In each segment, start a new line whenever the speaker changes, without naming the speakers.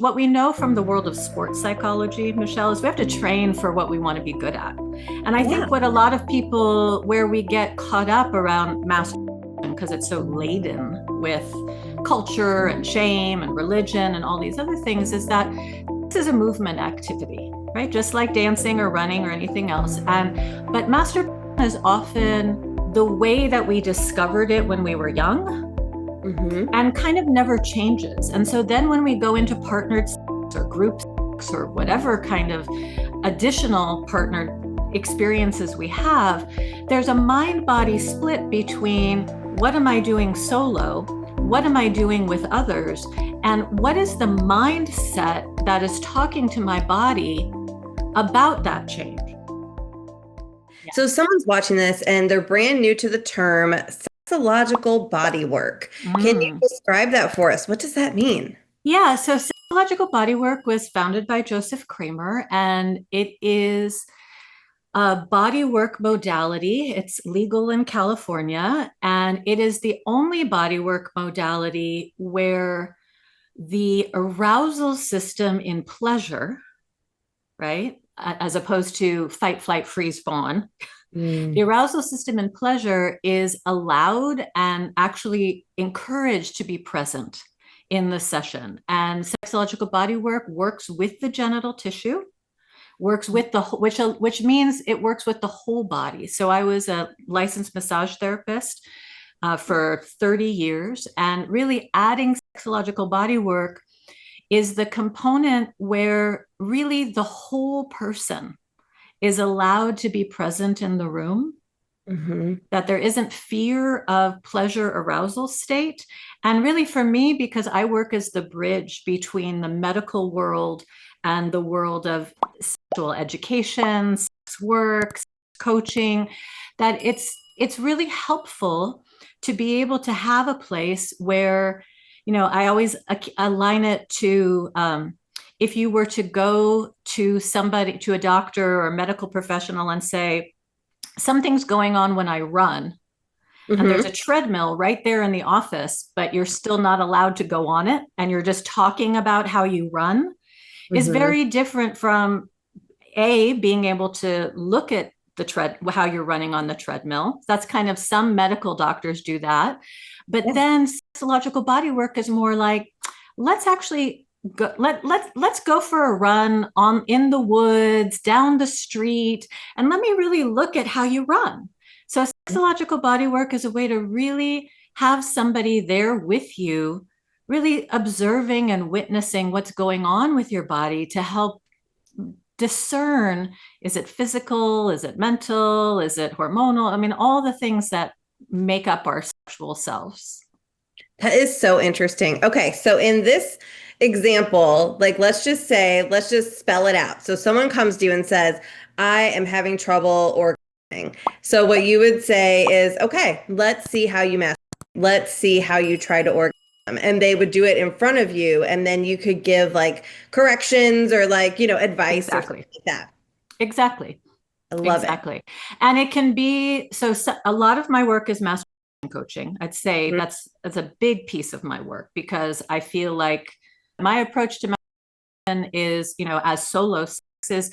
What we know from the world of sports psychology, Michelle, is we have to train for what we want to be good at. And I think what a lot of people, where we get caught up around masturbation because it's so laden with culture and shame and religion and all these other things, is that this is a movement activity, right? Just like dancing or running or anything else. But masturbation is often the way that we discovered it when we were young. And kind of never changes. And so then when we go into partnered sex or group sex or whatever kind of additional partnered experiences we have, there's a mind-body split between what am I doing solo, what am I doing with others, and what is the mindset that is talking to my body about that change.
So someone's watching this and they're brand new to the term psychological bodywork. Can you describe that for us? What does that mean?
Yeah, so psychological bodywork was founded by Joseph Kramer, and it is a bodywork modality. It's legal in California, and it is the only bodywork modality where the arousal system in pleasure, right, as opposed to fight, flight, freeze, fawn, the arousal system in pleasure is allowed and actually encouraged to be present in the session. And sexological bodywork works with the genital tissue, works with the which means it works with the whole body. So I was a licensed massage therapist for 30 years, and really adding sexological bodywork is the component where really the whole person is allowed to be present in the room, that there isn't fear of pleasure arousal state. And really for me, because I work as the bridge between the medical world and the world of sexual education, sex work, sex coaching, that it's really helpful to be able to have a place where, I always align it to, if you were to go to somebody, to a doctor or a medical professional and say, something's going on when I run, and there's a treadmill right there in the office, but you're still not allowed to go on it, and you're just talking about how you run, is very different from being able to look at how you're running on the treadmill. That's kind of, some medical doctors do that. But then sexological bodywork is more like, let's actually let's go for a run in the woods, down the street, and let me really look at how you run. So sexological bodywork is a way to really have somebody there with you, really observing and witnessing what's going on with your body to help discern, is it physical, is it mental, is it hormonal? I mean, all the things that make up our sexual selves.
That is so interesting. Okay, so in this example, let's just spell it out. So someone comes to you and says, I am having trouble orgasming. So what you would say is, okay, let's see how you masturbate. Let's see how you try to orgasm. And they would do it in front of you, and then you could give corrections or advice or something like that.
Exactly.
I love
it. And it can be, so a lot of my work is masturbation coaching. I'd say that's a big piece of my work, because I feel like my approach to masturbation is, as solo sex, is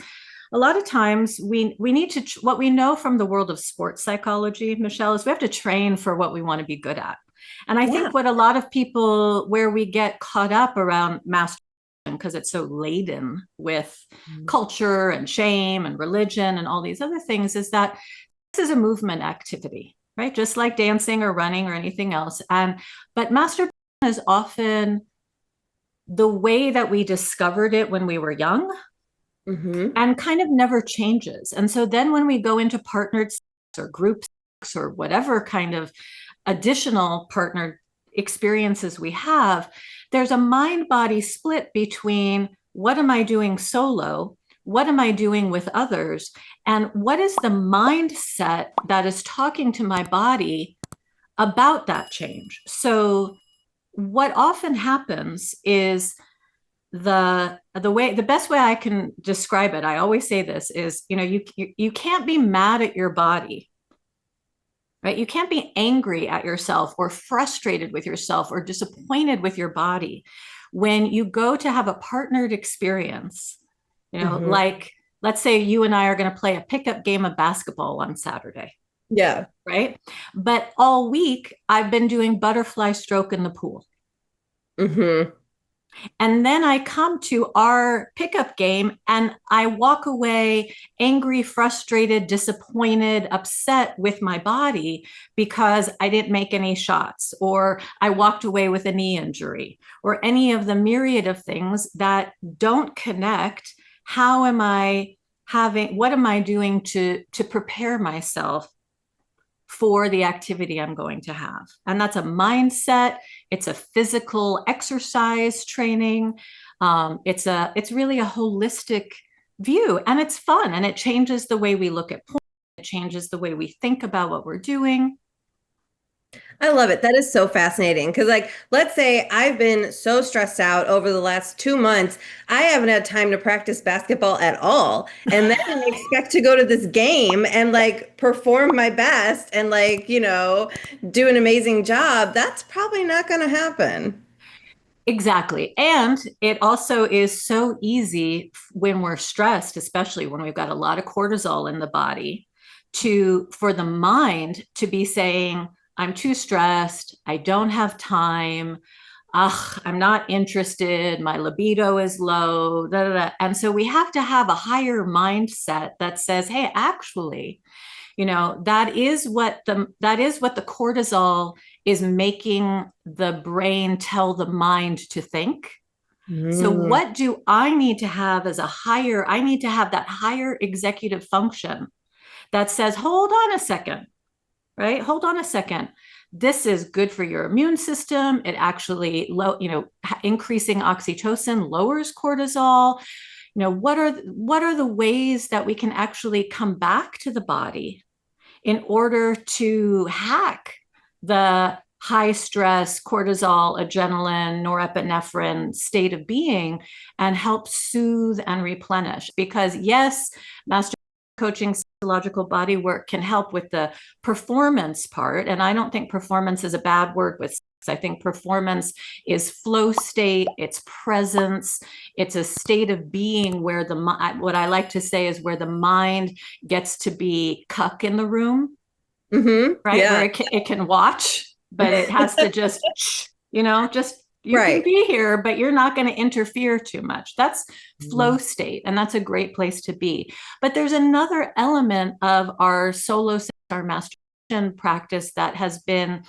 a lot of times we need to, what we know from the world of sports psychology, Michelle, is we have to train for what we want to be good at. And I think what a lot of people, where we get caught up around masturbation because it's so laden with culture and shame and religion and all these other things, is that this is a movement activity, right? Just like dancing or running or anything else. But masturbation is often the way that we discovered it when we were young, and kind of never changes. And so then when we go into partnered sex or group sex or whatever kind of additional partnered experiences we have, there's a mind-body split between what am I doing solo, what am I doing with others, and what is the mindset that is talking to my body about that change. So what often happens is, the best way I can describe it, I always say this, is you can't be mad at your body, right? You can't be angry at yourself or frustrated with yourself or disappointed with your body when you go to have a partnered experience,
Mhm.
like let's say you and I are going to play a pickup game of basketball on Saturday,
Yeah.
right? But all week I've been doing butterfly stroke in the pool.
Hmm.
And then I come to our pickup game and I walk away angry, frustrated, disappointed, upset with my body because I didn't make any shots, or I walked away with a knee injury, or any of the myriad of things that don't connect. How am I what am I doing to prepare myself for the activity I'm going to have? And that's a mindset. It's a physical exercise training. It's really a holistic view, and it's fun, and it changes the way we look at porn. It changes the way we think about what we're doing.
I love it. That is so fascinating. Because, like, let's say I've been so stressed out over the last 2 months, I haven't had time to practice basketball at all. And then I expect to go to this game and, like, perform my best and, like, do an amazing job. That's probably not going to happen.
Exactly. And it also is so easy when we're stressed, especially when we've got a lot of cortisol in the body, for the mind to be saying, I'm too stressed, I don't have time, ugh, I'm not interested, my libido is low, da, da, da. And so we have to have a higher mindset that says, hey, actually, that is what the cortisol is making the brain tell the mind to think. So
Mm.
what do I need to have as I need to have that higher executive function that says, hold on a second, right? Hold on a second. This is good for your immune system. It actually increasing oxytocin lowers cortisol. What are the ways that we can actually come back to the body in order to hack the high stress, cortisol, adrenaline, norepinephrine state of being and help soothe and replenish? Because, yes, master coaching, psychological body work can help with the performance part. And I don't think performance is a bad word with sex. I think performance is flow state, it's presence, it's a state of being where what I like to say is where the mind gets to be cuck in the room, right? Where
Yeah.
it can watch, but it has to just, just you can
Right.
be here, but you're not going to interfere too much. That's
Mhm.
flow state, and that's a great place to be. But there's another element of our solo, our masturbation practice that has been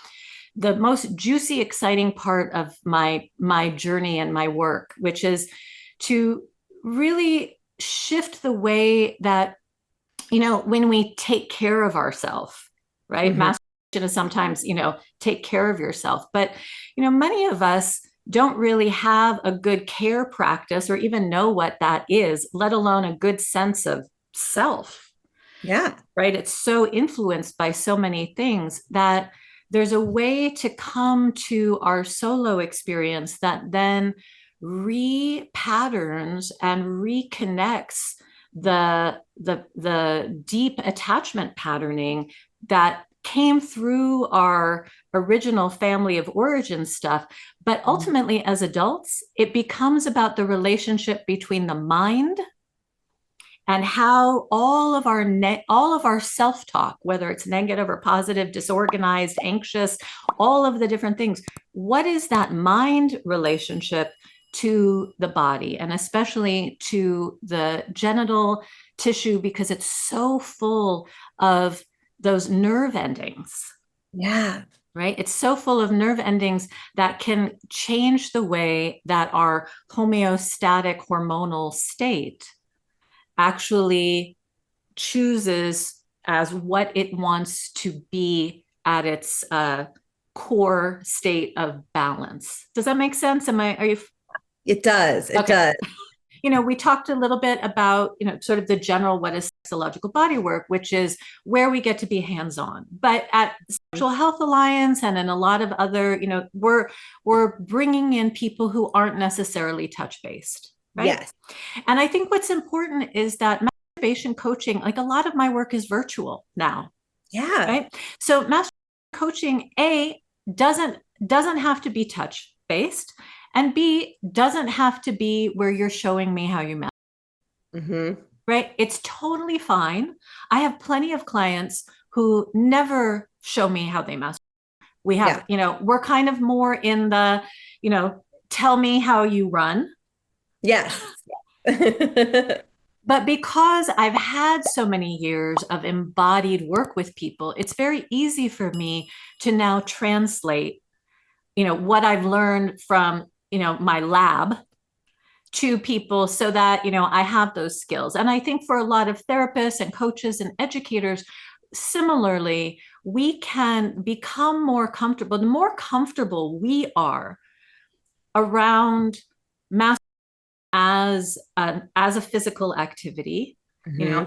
the most juicy, exciting part of my journey and my work, which is to really shift the way that when we take care of ourselves, right?
Mhm.
Masturbation is sometimes, take care of yourself. But, many of us don't really have a good care practice or even know what that is, let alone a good sense of self,
Yeah.
right? It's so influenced by so many things that there's a way to come to our solo experience that then repatterns and reconnects the deep attachment patterning that came through our original family of origin stuff. But ultimately, as adults, it becomes about the relationship between the mind and how all of our self-talk, whether it's negative or positive, disorganized, anxious, all of the different things, what is that mind relationship to the body, and especially to the genital tissue, because it's so full of those nerve endings,
Yeah.
right? It's so full of nerve endings that can change the way that our homeostatic hormonal state actually chooses as what it wants to be at its core state of balance. Does that make sense? Are you
It does. It
okay?
does.
We talked a little bit about, sort of the general what is sexological body work, which is where we get to be hands-on. But at Sexual Health Alliance and in a lot of other, we're bringing in people who aren't necessarily touch-based, right?
Yes.
And I think what's important is that masturbation coaching, like a lot of my work is virtual now,
Yeah.
right? So masturbation coaching, doesn't have to be touch based. And B, doesn't have to be where you're showing me how you masturbate.
Mm-hmm.
Right? It's totally fine. I have plenty of clients who never show me how they masturbate. We have,
Yeah.
we're kind of more in the, tell me how you run.
Yes.
But because I've had so many years of embodied work with people, it's very easy for me to now translate, what I've learned from, my lab to people so that, I have those skills. And I think for a lot of therapists and coaches and educators, similarly, we can become more comfortable. The more comfortable we are around mass as a physical activity,
Mm-hmm.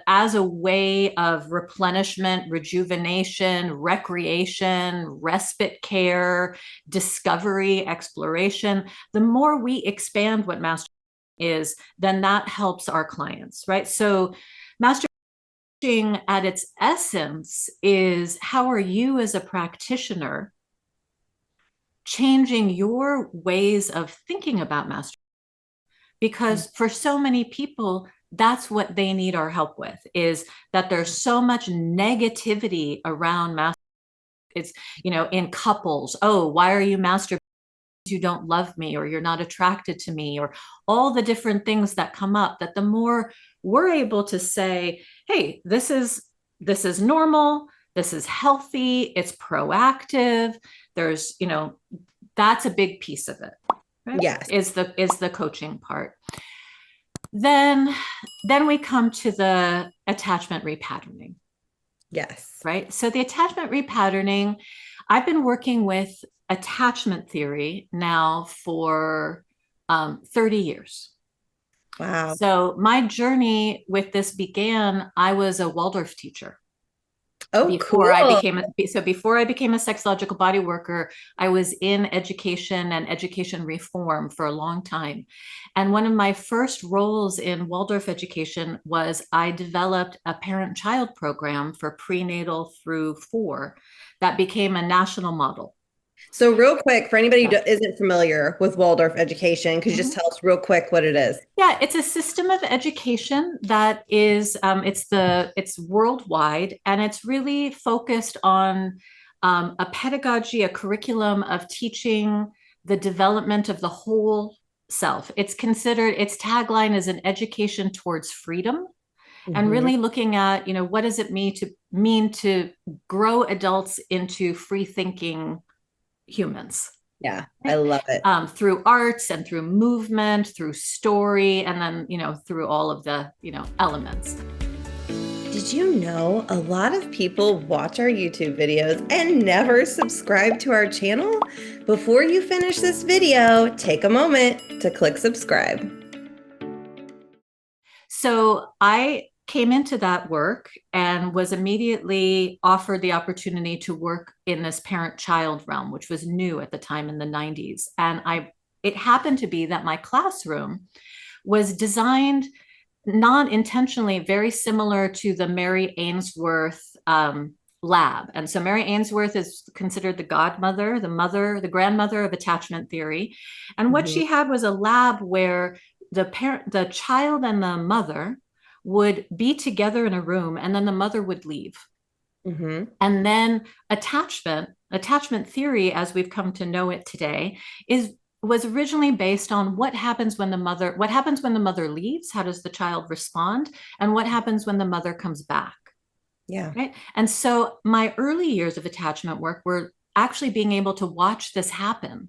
as a way of replenishment, rejuvenation, recreation, respite care, discovery, exploration, the more we expand what masturbation is, then that helps our clients, right? So masturbation at its essence is, how are you as a practitioner changing your ways of thinking about masturbation? Because for so many people, that's what they need our help with, is that there's so much negativity around masturbation. It's, in couples, oh, why are you masturbating? You don't love me, or you're not attracted to me, or all the different things that come up, that the more we're able to say, hey, this is normal, this is healthy, it's proactive, there's, that's a big piece of it, right?
Yes.
Is the coaching part. Then we come to the attachment repatterning.
Yes.
Right? So the attachment repatterning, I've been working with attachment theory now for 30 years.
Wow.
So my journey with this began, I was a Waldorf teacher.
Oh,
Before I
cool.
became before I became a sexological body worker, I was in education and education reform for a long time. And one of my first roles in Waldorf education was I developed a parent-child program for prenatal through 4 that became a national model.
So real quick, for anybody who
Yeah.
isn't familiar with Waldorf education, could you just
Mhm.
tell us real quick what it is?
Yeah, it's a system of education that is it's worldwide, and it's really focused on a pedagogy, a curriculum of teaching the development of the whole self. Its tagline is an education towards freedom, and
Hmm.
really looking at, what does it mean to grow adults into free thinking humans.
Yeah, I
Right?
love it.
Through arts and through movement, through story, and then, through all of the, elements.
Did you know a lot of people watch our YouTube videos and never subscribe to our channel? Before you finish this video, take a moment to click subscribe.
So I came into that work and was immediately offered the opportunity to work in this parent-child realm, which was new at the time in the 90s. And it happened to be that my classroom was designed non-intentionally very similar to the Mary Ainsworth lab. And so Mary Ainsworth is considered the godmother, the grandmother of attachment theory. And what
Mhm.
she had was a lab where the child and the mother would be together in a room, and then the mother would leave.
Mhm.
And then attachment theory, as we've come to know it today, was originally based on what happens when the mother leaves, how does the child respond, and what happens when the mother comes back.
Yeah.
Right? And so my early years of attachment work were actually being able to watch this happen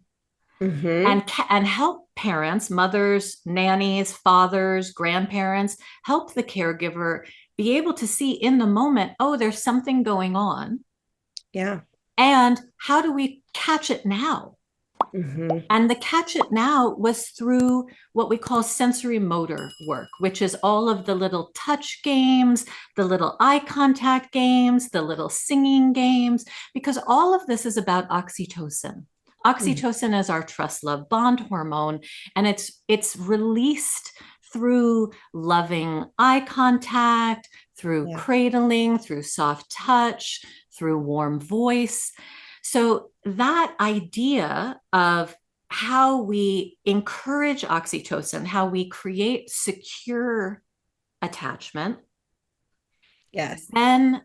Mhm.
and help parents, mothers, nannies, fathers, grandparents, help the caregiver be able to see in the moment, oh, there's something going on.
Yeah.
And how do we catch it now?
Mhm.
And the catch it now was through what we call sensory motor work, which is all of the little touch games, the little eye contact games, the little singing games, because all of this is about oxytocin.
Mhm.
Oxytocin is our trust love bond hormone, and it's released through loving eye contact, through
Yeah.
cradling, through soft touch, through warm voice. So that idea of how we encourage oxytocin, how we create secure attachment,
Yes.
then,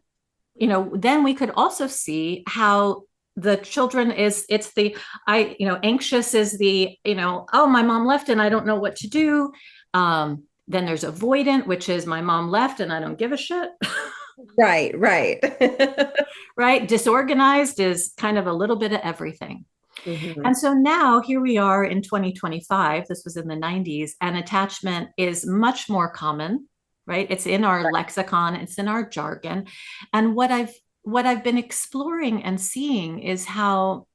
then we could also see how the children it's the anxious is the, oh, my mom left and I don't know what to do. Then there's avoidant, which is my mom left and I don't give a shit.
Right, right.
Right? Disorganized is kind of a little bit of everything.
Hmm.
And so now here we are in 2025. This was in the 90s, and attachment is much more common, right? It's in our lexicon, it's in our jargon. And what I've been exploring and seeing is how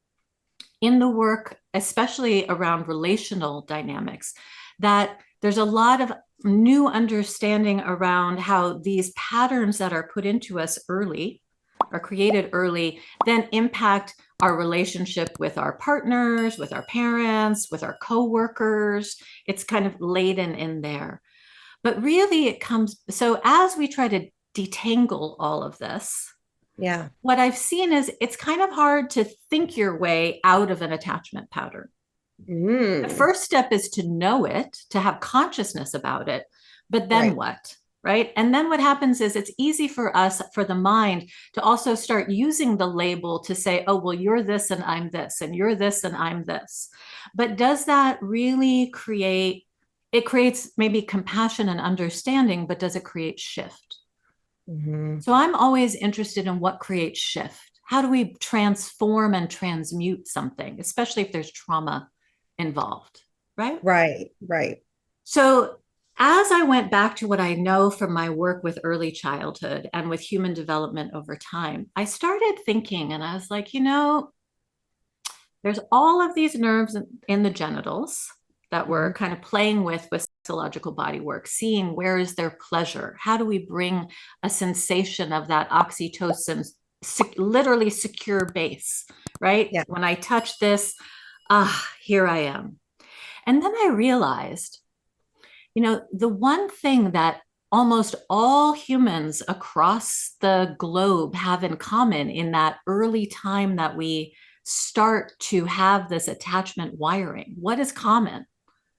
in the work, especially around relational dynamics, that there's a lot of new understanding around how these patterns that are put into us early, are created early, then impact our relationship with our partners, with our parents, with our coworkers. It's kind of laden in there. But really it comes, so as we try to detangle all of this,
Yeah.
what I've seen is it's kind of hard to think your way out of an attachment pattern. The
Mm.
first step is to know it, to have consciousness about it, but then
Right.
what? Right. And then what happens is it's easy for us, for the mind, to also start using the label to say, oh, well, you're this and I'm this, and you're this and I'm this. But does that really create, it creates maybe compassion and understanding, but does it create shift?
Hmm.
So I'm always interested in what creates shift. How do we transform and transmute something, especially if there's trauma involved, right?
Right, right.
So as I went back to what I know from my work with early childhood and with human development over time, I started thinking and I was like, there's all of these nerves in the genitals that we're
Mhm.
kind of playing with xological body work, seeing where is their pleasure? How do we bring a sensation of that oxytocin, literally secure base, right?
Yeah.
When I touch this, here I am. And then I realized, the one thing that almost all humans across the globe have in common in that early time that we start to have this attachment wiring, what is common?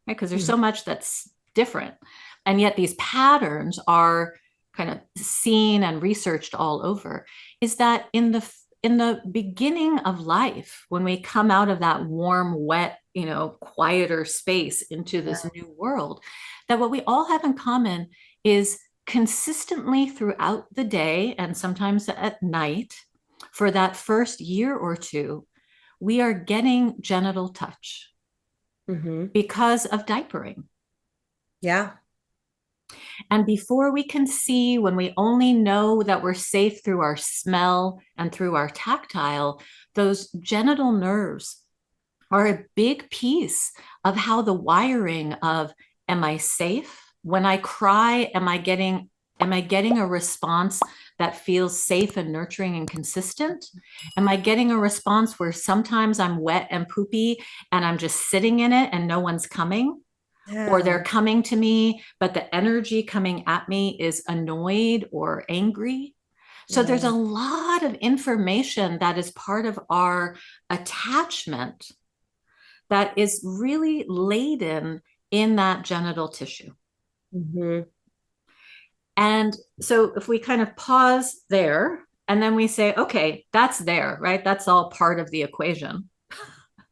Right? Because there's
Mhm.
so much that's different. And yet these patterns are kind of seen and researched all over, is that in the beginning of life, when we come out of that warm, wet, quieter space into this new world, that what we all have in common is consistently throughout the day and sometimes at night, for that first year or two, we are getting genital touch
Hmm.
because of diapering.
Yeah.
And before we can see, when we only know that we're safe through our smell and through our tactile, those genital nerves are a big piece of how the wiring of, am I safe? When I cry, am I getting a response that feels safe and nurturing and consistent? Am I getting a response where sometimes I'm wet and poopy and I'm just sitting in it and no one's coming? Or they're
Yeah.
coming to me, but the energy coming at me is annoyed or angry. So there's a
Yeah.
lot of information that is part of our attachment that is really laden in that genital tissue.
Hmm.
And so if we kind of pause there and then we say, okay, that's there, right? That's all part of the equation.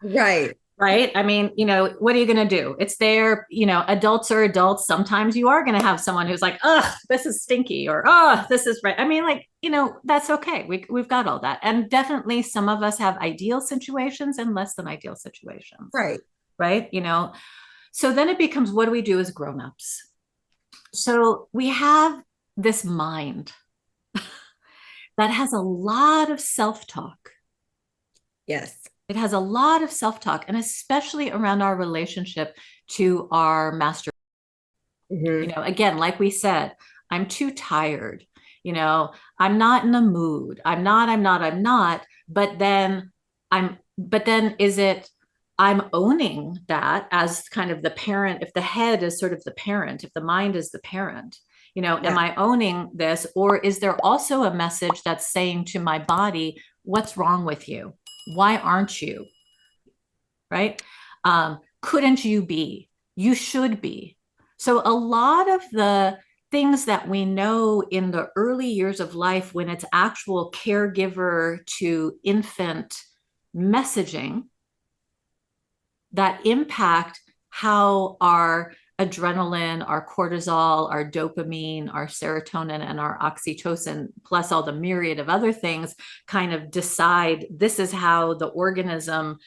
Right.
Right. I mean, what are you going to do? It's there, adults are adults. Sometimes you are going to have someone who's like, oh, this is stinky, or oh, this is right. I mean, like, that's okay. We've got all that. And definitely some of us have ideal situations and less than ideal situations.
Right.
Right. So then it becomes, what do we do as grown-ups? So we have this mind that has a lot of self-talk.
Yes.
It has a lot of self-talk, and especially around our relationship to our master.
Hmm.
Again, like we said, I'm too tired. I'm not in the mood. I'm not. But then is it, I'm owning that as kind of the parent, if the head is sort of the parent, if the mind is the parent, am
Yeah.
I owning this? Or is there also a message that's saying to my body, what's wrong with you? Why aren't you? Right? Couldn't you be? You should be. So a lot of the things that we know in the early years of life when it's actual caregiver to infant messaging that impact how our adrenaline, our cortisol, our dopamine, our serotonin, and our oxytocin, plus all the myriad of other things, kind of decide this is how the organism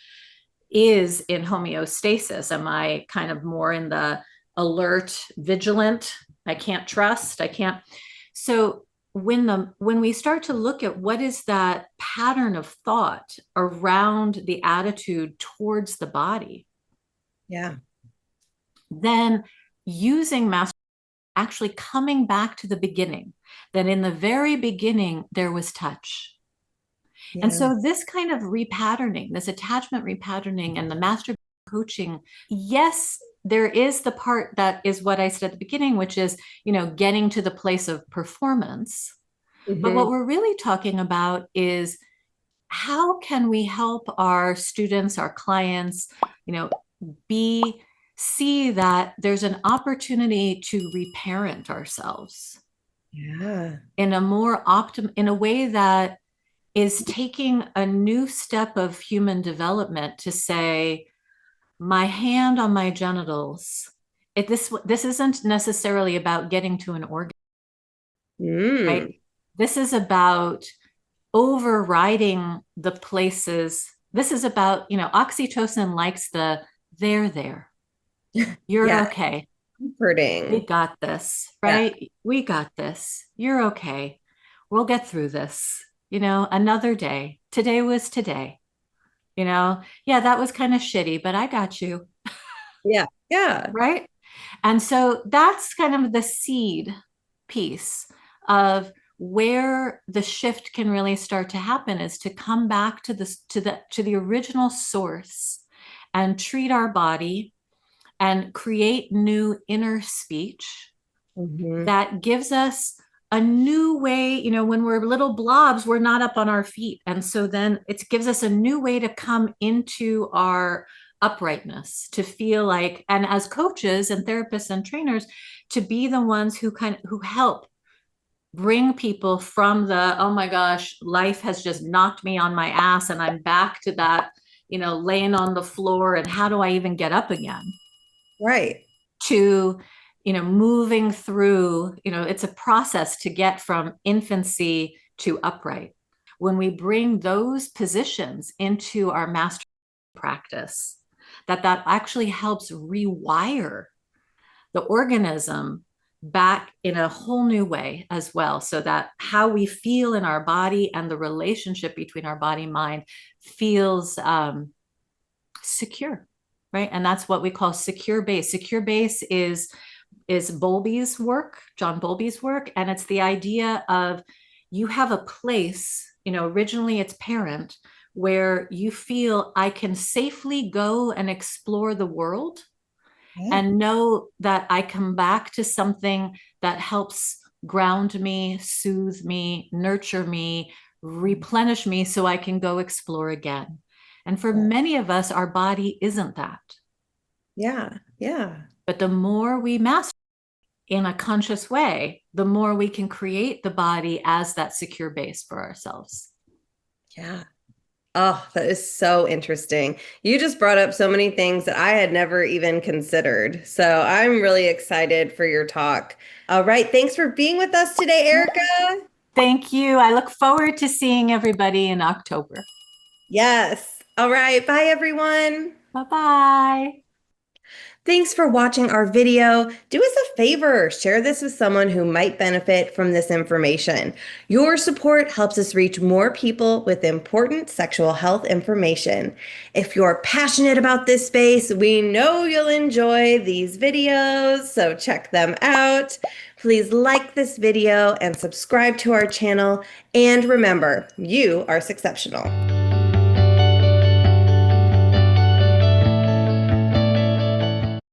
is in homeostasis. Am I kind of more in the alert, vigilant? I can't trust. I can't. So when we start to look at what is that pattern of thought around the attitude towards the body,
Yeah.
then using master actually coming back to the beginning, that in the very beginning there was touch. And
Yeah.
so this kind of repatterning, this attachment repatterning and the master coaching, yes, there is the part that is what I said at the beginning, which is, getting to the place of performance. But
Hmm.
what we're really talking about is how can we help our students, our clients, be see that there's an opportunity to reparent ourselves
Yeah.
in a more in a way that is taking a new step of human development to say, my hand on my genitals. This isn't necessarily about getting to an organ, right?
Mm.
This is about overriding the places. This is about, oxytocin likes the there. You're
Yeah.
okay. We
Comforting.
got this,
Yeah.
right? We got this. You're okay. We'll get through this. Another day. Today was today. Yeah, that was kind of shitty, but I got you,
Yeah. Yeah.
right? And so that's kind of the seed piece of where the shift can really start to happen, is to come back to this to the original source and treat our body and create new inner speech
Hmm.
that gives us a new way. When we're little blobs, we're not up on our feet. And so then it gives us a new way to come into our uprightness, to feel like, and as coaches and therapists and trainers, to be the ones who help bring people from the, oh my gosh, life has just knocked me on my ass and I'm back to that, laying on the floor and how do I even get up again,
Right.
to moving through. It's a process to get from infancy to upright. When we bring those positions into our master practice, that actually helps rewire the organism back in a whole new way as well, so that how we feel in our body and the relationship between our body mind feels secure, right? And that's what we call secure base. Secure base is Bowlby's work, John Bowlby's work. And it's the idea of, you have a place, originally it's parent, where you feel I can safely go and explore the world
Yeah.
and know that I come back to something that helps ground me, soothe me, nurture me, replenish me so I can go explore again. And for many of us, our body isn't that.
Yeah. Yeah.
But the more we master in a conscious way, the more we can create the body as that secure base for ourselves.
Yeah. Oh, that is so interesting. You just brought up so many things that I had never even considered. So I'm really excited for your talk. All right. Thanks for being with us today, Erica.
Thank you. I look forward to seeing everybody in October.
Yes. All right. Bye, everyone.
Bye bye.
Thanks for watching our video. Do us a favor, share this with someone who might benefit from this information. Your support helps us reach more people with important sexual health information. If you're passionate about this space, we know you'll enjoy these videos, so check them out. Please like this video and subscribe to our channel. And remember, you are exceptional.